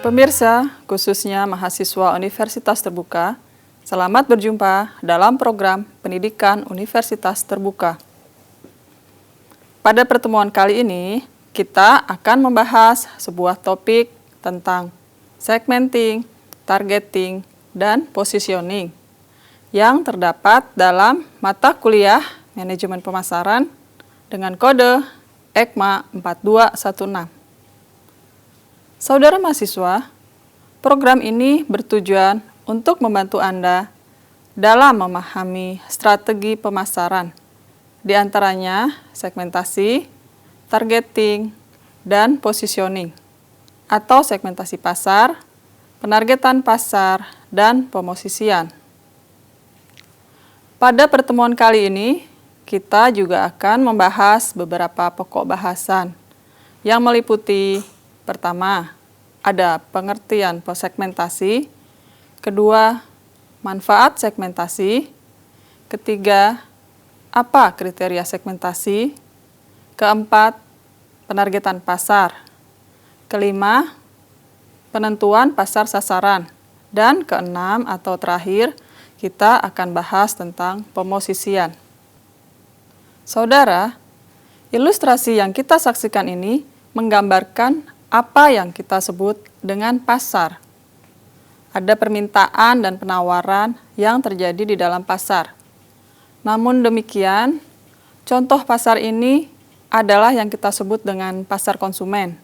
Pemirsa, khususnya mahasiswa Universitas Terbuka, selamat berjumpa dalam program Pendidikan Universitas Terbuka. Pada pertemuan kali ini, kita akan membahas sebuah topik tentang segmenting, targeting, dan positioning yang terdapat dalam mata kuliah Manajemen Pemasaran dengan kode EKMA 4216. Saudara mahasiswa, program ini bertujuan untuk membantu Anda dalam memahami strategi pemasaran, di antaranya segmentasi, targeting, dan positioning, atau segmentasi pasar, penargetan pasar, dan pemosisian. Pada pertemuan kali ini, kita juga akan membahas beberapa pokok bahasan yang meliputi: pertama, ada pengertian segmentasi. Kedua, manfaat segmentasi. Ketiga, apa kriteria segmentasi. Keempat, penargetan pasar. Kelima, penentuan pasar sasaran. Dan keenam atau terakhir, kita akan bahas tentang pemosisian. Saudara, ilustrasi yang kita saksikan ini menggambarkan apa yang kita sebut dengan pasar. Ada permintaan dan penawaran yang terjadi di dalam pasar. Namun demikian, contoh pasar ini adalah yang kita sebut dengan pasar konsumen.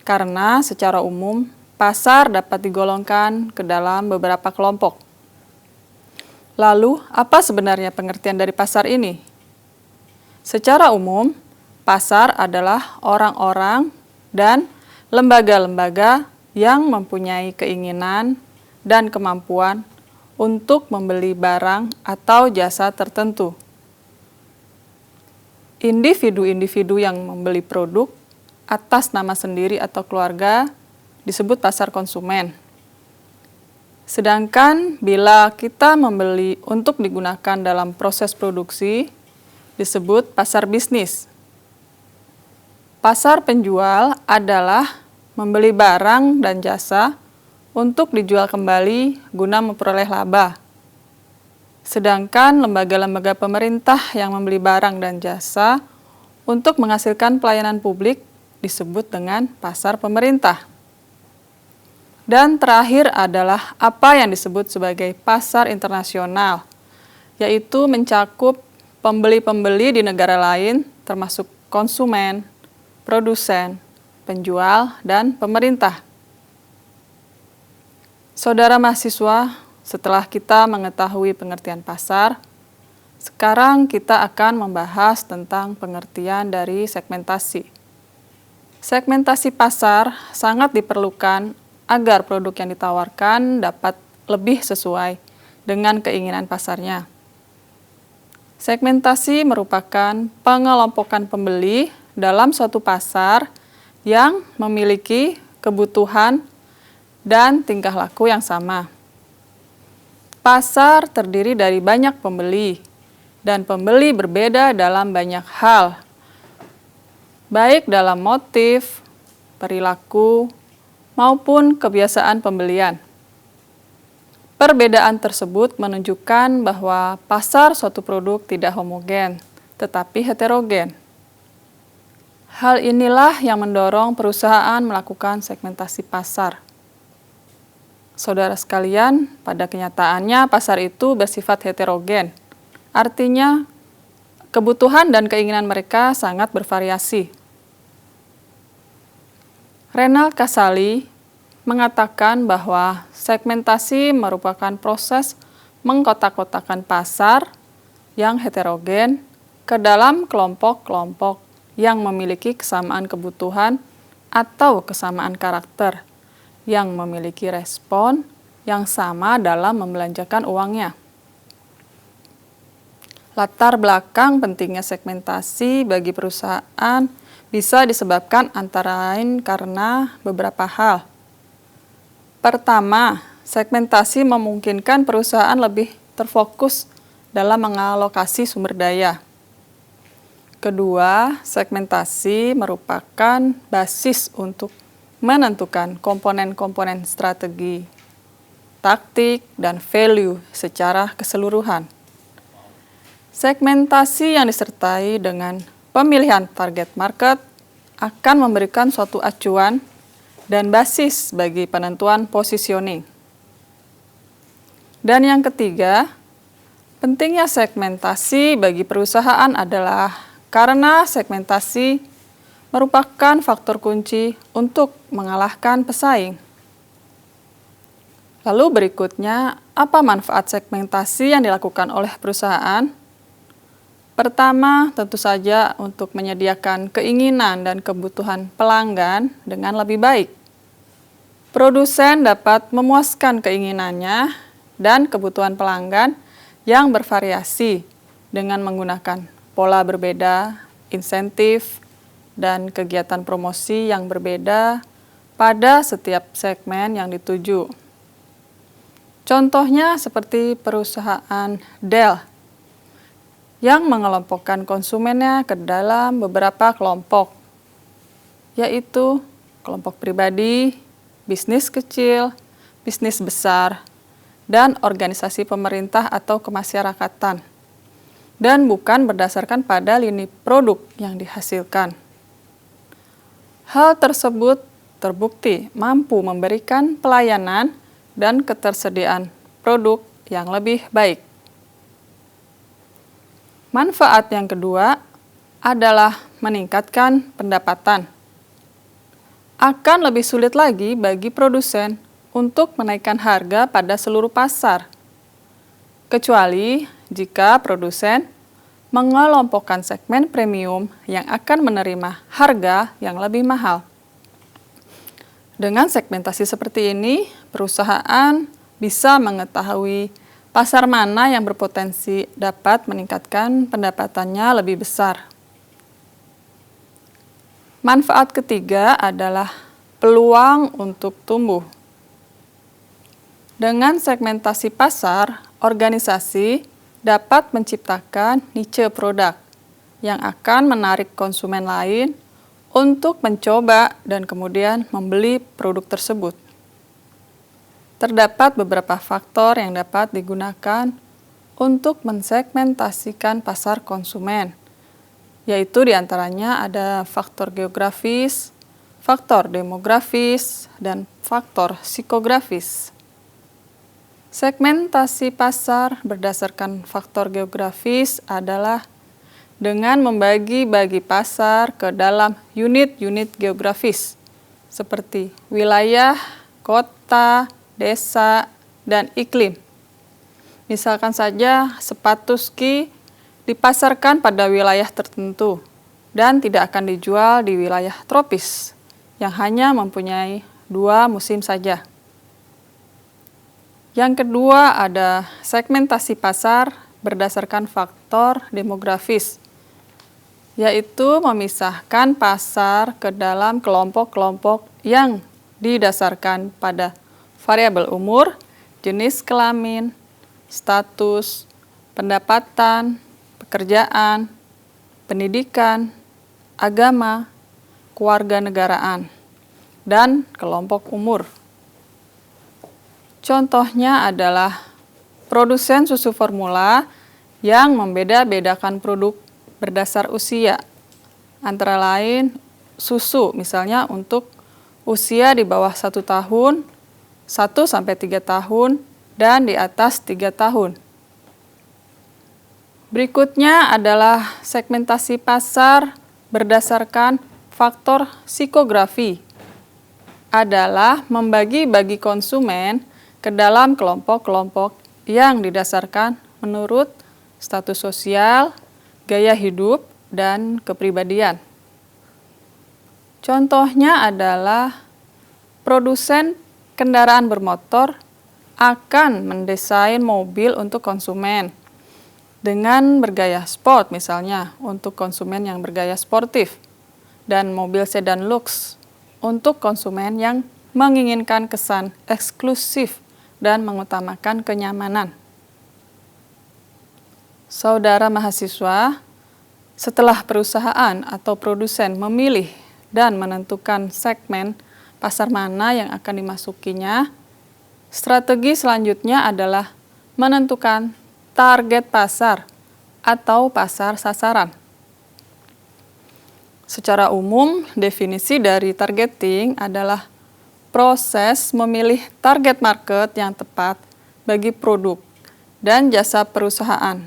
Karena secara umum, pasar dapat digolongkan ke dalam beberapa kelompok. Lalu, apa sebenarnya pengertian dari pasar ini? Secara umum, pasar adalah orang-orang dan lembaga-lembaga yang mempunyai keinginan dan kemampuan untuk membeli barang atau jasa tertentu. Individu-individu yang membeli produk atas nama sendiri atau keluarga disebut pasar konsumen. Sedangkan bila kita membeli untuk digunakan dalam proses produksi, disebut pasar bisnis. Pasar penjual adalah membeli barang dan jasa untuk dijual kembali guna memperoleh laba. Sedangkan lembaga-lembaga pemerintah yang membeli barang dan jasa untuk menghasilkan pelayanan publik disebut dengan pasar pemerintah. Dan terakhir adalah apa yang disebut sebagai pasar internasional, yaitu mencakup pembeli-pembeli di negara lain termasuk konsumen, produsen, penjual, dan pemerintah. Saudara mahasiswa, setelah kita mengetahui pengertian pasar, sekarang kita akan membahas tentang pengertian dari segmentasi. Segmentasi pasar sangat diperlukan agar produk yang ditawarkan dapat lebih sesuai dengan keinginan pasarnya. Segmentasi merupakan pengelompokan pembeli dalam suatu pasar yang memiliki kebutuhan dan tingkah laku yang sama. Pasar terdiri dari banyak pembeli, dan pembeli berbeda dalam banyak hal, baik dalam motif, perilaku, maupun kebiasaan pembelian. Perbedaan tersebut menunjukkan bahwa pasar suatu produk tidak homogen, tetapi heterogen. Hal inilah yang mendorong perusahaan melakukan segmentasi pasar. Saudara sekalian, pada kenyataannya pasar itu bersifat heterogen. Artinya, kebutuhan dan keinginan mereka sangat bervariasi. Renald Kasali mengatakan bahwa segmentasi merupakan proses mengkotak-kotakan pasar yang heterogen ke dalam kelompok-kelompok yang memiliki kesamaan kebutuhan atau kesamaan karakter, yang memiliki respon yang sama dalam membelanjakan uangnya. Latar belakang pentingnya segmentasi bagi perusahaan bisa disebabkan antara lain karena beberapa hal. Pertama, segmentasi memungkinkan perusahaan lebih terfokus dalam mengalokasi sumber daya. Kedua, segmentasi merupakan basis untuk menentukan komponen-komponen strategi, taktik, dan value secara keseluruhan. Segmentasi yang disertai dengan pemilihan target market akan memberikan suatu acuan dan basis bagi penentuan positioning. Dan yang ketiga, pentingnya segmentasi bagi perusahaan adalah karena segmentasi merupakan faktor kunci untuk mengalahkan pesaing. Lalu berikutnya, apa manfaat segmentasi yang dilakukan oleh perusahaan? Pertama, tentu saja untuk menyediakan keinginan dan kebutuhan pelanggan dengan lebih baik. Produsen dapat memuaskan keinginannya dan kebutuhan pelanggan yang bervariasi dengan menggunakan pola berbeda, insentif, dan kegiatan promosi yang berbeda pada setiap segmen yang dituju. Contohnya seperti perusahaan Dell yang mengelompokkan konsumennya ke dalam beberapa kelompok, yaitu kelompok pribadi, bisnis kecil, bisnis besar, dan organisasi pemerintah atau kemasyarakatan, dan bukan berdasarkan pada lini produk yang dihasilkan. Hal tersebut terbukti mampu memberikan pelayanan dan ketersediaan produk yang lebih baik. Manfaat yang kedua adalah meningkatkan pendapatan. Akan lebih sulit lagi bagi produsen untuk menaikkan harga pada seluruh pasar, kecuali jika produsen mengelompokkan segmen premium yang akan menerima harga yang lebih mahal. Dengan segmentasi seperti ini, perusahaan bisa mengetahui pasar mana yang berpotensi dapat meningkatkan pendapatannya lebih besar. Manfaat ketiga adalah peluang untuk tumbuh. Dengan segmentasi pasar, organisasi dapat menciptakan niche produk yang akan menarik konsumen lain untuk mencoba dan kemudian membeli produk tersebut. Terdapat beberapa faktor yang dapat digunakan untuk mensegmentasikan pasar konsumen, yaitu diantaranya ada faktor geografis, faktor demografis, dan faktor psikografis. Segmentasi pasar berdasarkan faktor geografis adalah dengan membagi-bagi pasar ke dalam unit-unit geografis, seperti wilayah, kota, desa, dan iklim. Misalkan saja sepatu ski dipasarkan pada wilayah tertentu dan tidak akan dijual di wilayah tropis yang hanya mempunyai 2 musim saja. Yang kedua ada segmentasi pasar berdasarkan faktor demografis, yaitu memisahkan pasar ke dalam kelompok-kelompok yang didasarkan pada variabel umur, jenis kelamin, status, pendapatan, pekerjaan, pendidikan, agama, kewarganegaraan, dan kelompok umur. Contohnya adalah produsen susu formula yang membeda-bedakan produk berdasar usia. Antara lain susu misalnya untuk usia di bawah 1 tahun, 1-3 tahun, dan di atas 3 tahun. Berikutnya adalah segmentasi pasar berdasarkan faktor psikografi. Adalah membagi-bagi konsumen ke dalam kelompok-kelompok yang didasarkan menurut status sosial, gaya hidup, dan kepribadian. Contohnya adalah produsen kendaraan bermotor akan mendesain mobil untuk konsumen dengan bergaya sport misalnya untuk konsumen yang bergaya sportif, dan mobil sedan lux untuk konsumen yang menginginkan kesan eksklusif dan mengutamakan kenyamanan. Saudara mahasiswa, setelah perusahaan atau produsen memilih dan menentukan segmen pasar mana yang akan dimasukinya. Strategi selanjutnya adalah menentukan target pasar atau pasar sasaran. Secara umum, definisi dari targeting adalah proses memilih target market yang tepat bagi produk dan jasa perusahaan.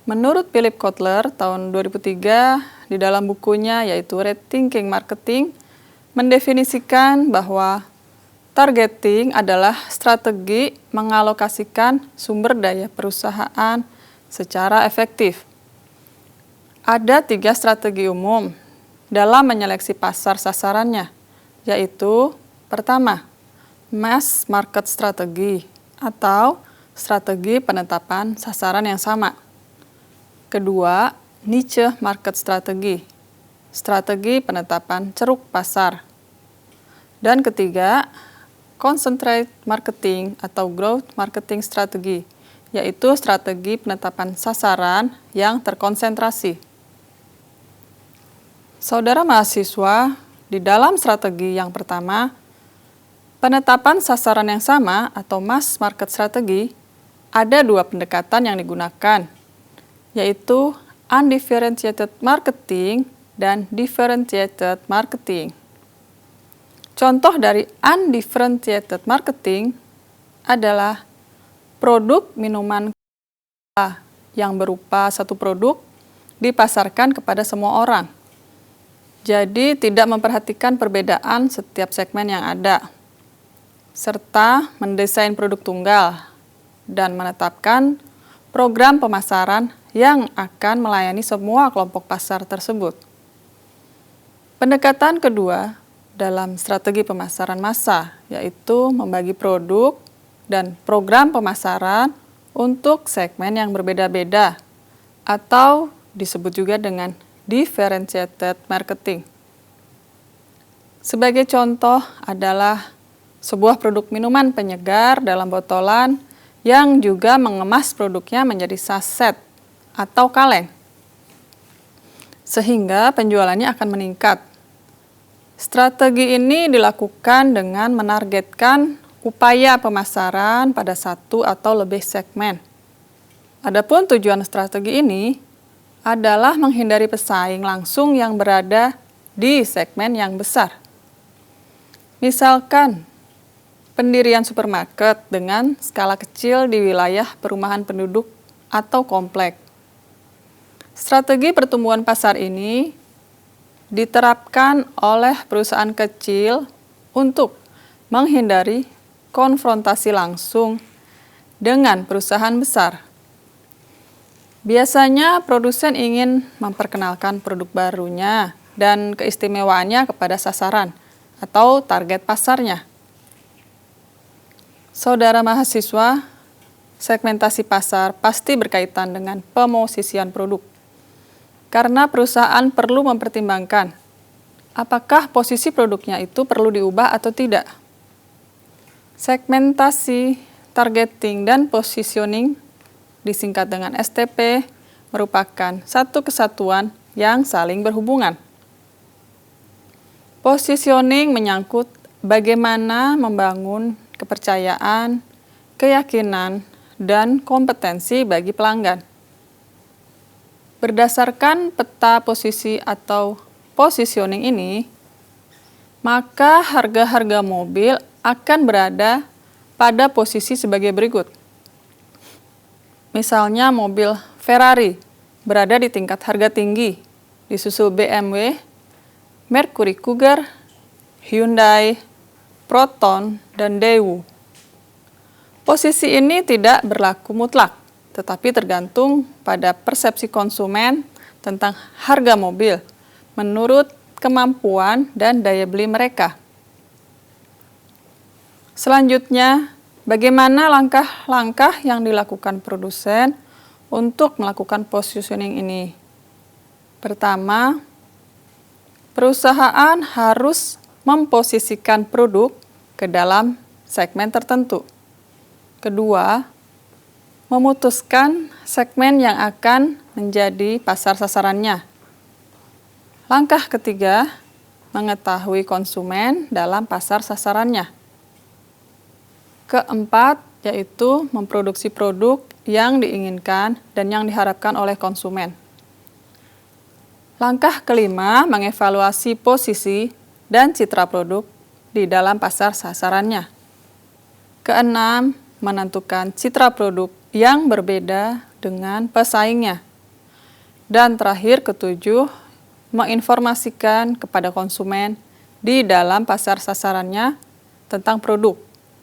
Menurut Philip Kotler tahun 2003 di dalam bukunya yaitu Rethinking Marketing mendefinisikan bahwa targeting adalah strategi mengalokasikan sumber daya perusahaan secara efektif. Ada 3 strategi umum dalam menyeleksi pasar sasarannya, yaitu pertama, mass market strategy atau strategi penetapan sasaran yang sama. Kedua, niche market strategy, strategi penetapan ceruk pasar. Dan ketiga, concentrate marketing atau growth marketing strategy, yaitu strategi penetapan sasaran yang terkonsentrasi. Saudara mahasiswa, di dalam strategi yang pertama, penetapan sasaran yang sama atau mass market strategy, ada 2 pendekatan yang digunakan, yaitu undifferentiated marketing dan differentiated marketing. Contoh dari undifferentiated marketing adalah produk minuman yang berupa satu produk dipasarkan kepada semua orang. Jadi tidak memperhatikan perbedaan setiap segmen yang ada, serta mendesain produk tunggal dan menetapkan program pemasaran yang akan melayani semua kelompok pasar tersebut. Pendekatan kedua dalam strategi pemasaran massa, yaitu membagi produk dan program pemasaran untuk segmen yang berbeda-beda, atau disebut juga dengan differentiated marketing. Sebagai contoh adalah sebuah produk minuman penyegar dalam botolan yang juga mengemas produknya menjadi saset atau kaleng, sehingga penjualannya akan meningkat. Strategi ini dilakukan dengan menargetkan upaya pemasaran pada satu atau lebih segmen. Adapun tujuan strategi ini adalah menghindari pesaing langsung yang berada di segmen yang besar. Misalkan, pendirian supermarket dengan skala kecil di wilayah perumahan penduduk atau komplek. Strategi pertumbuhan pasar ini diterapkan oleh perusahaan kecil untuk menghindari konfrontasi langsung dengan perusahaan besar. Biasanya produsen ingin memperkenalkan produk barunya dan keistimewaannya kepada sasaran atau target pasarnya. Saudara mahasiswa, segmentasi pasar pasti berkaitan dengan pemosisian produk. Karena perusahaan perlu mempertimbangkan apakah posisi produknya itu perlu diubah atau tidak. Segmentasi, targeting, dan positioning disingkat dengan STP, merupakan satu kesatuan yang saling berhubungan. Positioning menyangkut bagaimana membangun kepercayaan, keyakinan, dan kompetensi bagi pelanggan. Berdasarkan peta posisi atau positioning ini, maka harga-harga mobil akan berada pada posisi sebagai berikut. Misalnya mobil Ferrari berada di tingkat harga tinggi, disusul BMW, Mercury Cougar, Hyundai, Proton, dan Daewoo. Posisi ini tidak berlaku mutlak, tetapi tergantung pada persepsi konsumen tentang harga mobil menurut kemampuan dan daya beli mereka. Selanjutnya, bagaimana langkah-langkah yang dilakukan produsen untuk melakukan positioning ini? Pertama, perusahaan harus memposisikan produk ke dalam segmen tertentu. Kedua, memutuskan segmen yang akan menjadi pasar sasarannya. Langkah ketiga, mengetahui konsumen dalam pasar sasarannya. Keempat, yaitu memproduksi produk yang diinginkan dan yang diharapkan oleh konsumen. Langkah kelima, mengevaluasi posisi dan citra produk di dalam pasar sasarannya. Keenam, menentukan citra produk yang berbeda dengan pesaingnya. Dan terakhir, ketujuh, menginformasikan kepada konsumen di dalam pasar sasarannya tentang produk,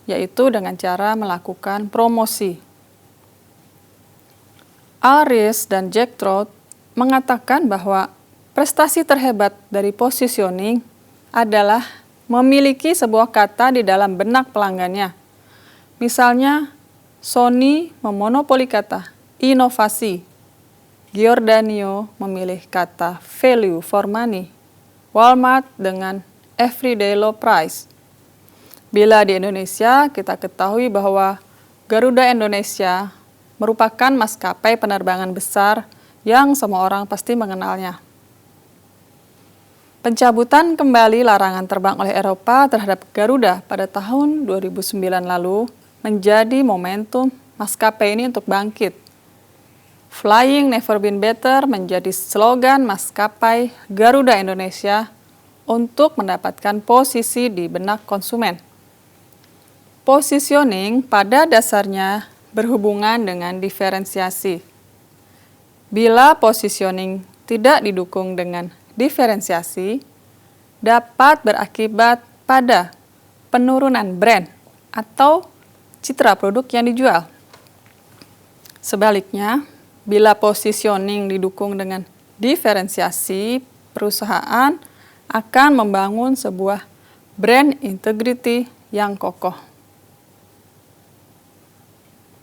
yaitu dengan cara melakukan promosi. Al Ries dan Jack Trout mengatakan bahwa prestasi terhebat dari positioning adalah memiliki sebuah kata di dalam benak pelanggannya. Misalnya, Sony memonopoli kata inovasi, Giordano memilih kata value for money, Walmart dengan everyday low price. Bila di Indonesia, kita ketahui bahwa Garuda Indonesia merupakan maskapai penerbangan besar yang semua orang pasti mengenalnya. Pencabutan kembali larangan terbang oleh Eropa terhadap Garuda pada tahun 2009 lalu menjadi momentum maskapai ini untuk bangkit. Flying never been better menjadi slogan maskapai Garuda Indonesia untuk mendapatkan posisi di benak konsumen. Positioning pada dasarnya berhubungan dengan diferensiasi. Bila positioning tidak didukung dengan diferensiasi, dapat berakibat pada penurunan brand atau citra produk yang dijual. Sebaliknya, bila positioning didukung dengan diferensiasi, perusahaan akan membangun sebuah brand integrity yang kokoh.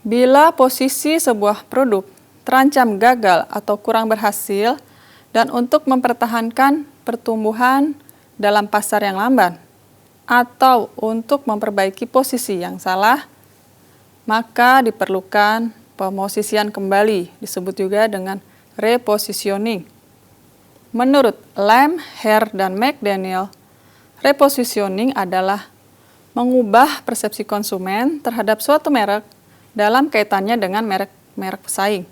Bila posisi sebuah produk terancam gagal atau kurang berhasil, dan untuk mempertahankan pertumbuhan dalam pasar yang lamban, atau untuk memperbaiki posisi yang salah, maka diperlukan pemosisian kembali, disebut juga dengan repositioning. Menurut Lamb, Hare, dan McDaniel, repositioning adalah mengubah persepsi konsumen terhadap suatu merek dalam kaitannya dengan merek pesaing.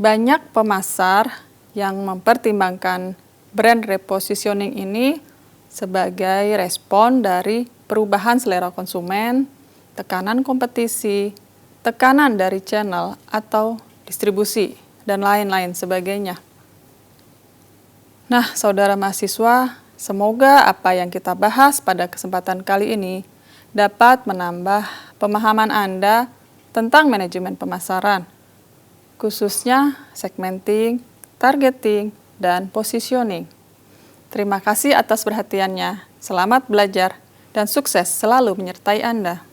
Banyak pemasar yang mempertimbangkan brand repositioning ini sebagai respon dari perubahan selera konsumen, tekanan kompetisi, tekanan dari channel atau distribusi, dan lain-lain sebagainya. Nah, saudara mahasiswa, semoga apa yang kita bahas pada kesempatan kali ini dapat menambah pemahaman Anda tentang manajemen pemasaran, khususnya segmenting, targeting, dan positioning. Terima kasih atas perhatiannya. Selamat belajar dan sukses selalu menyertai Anda.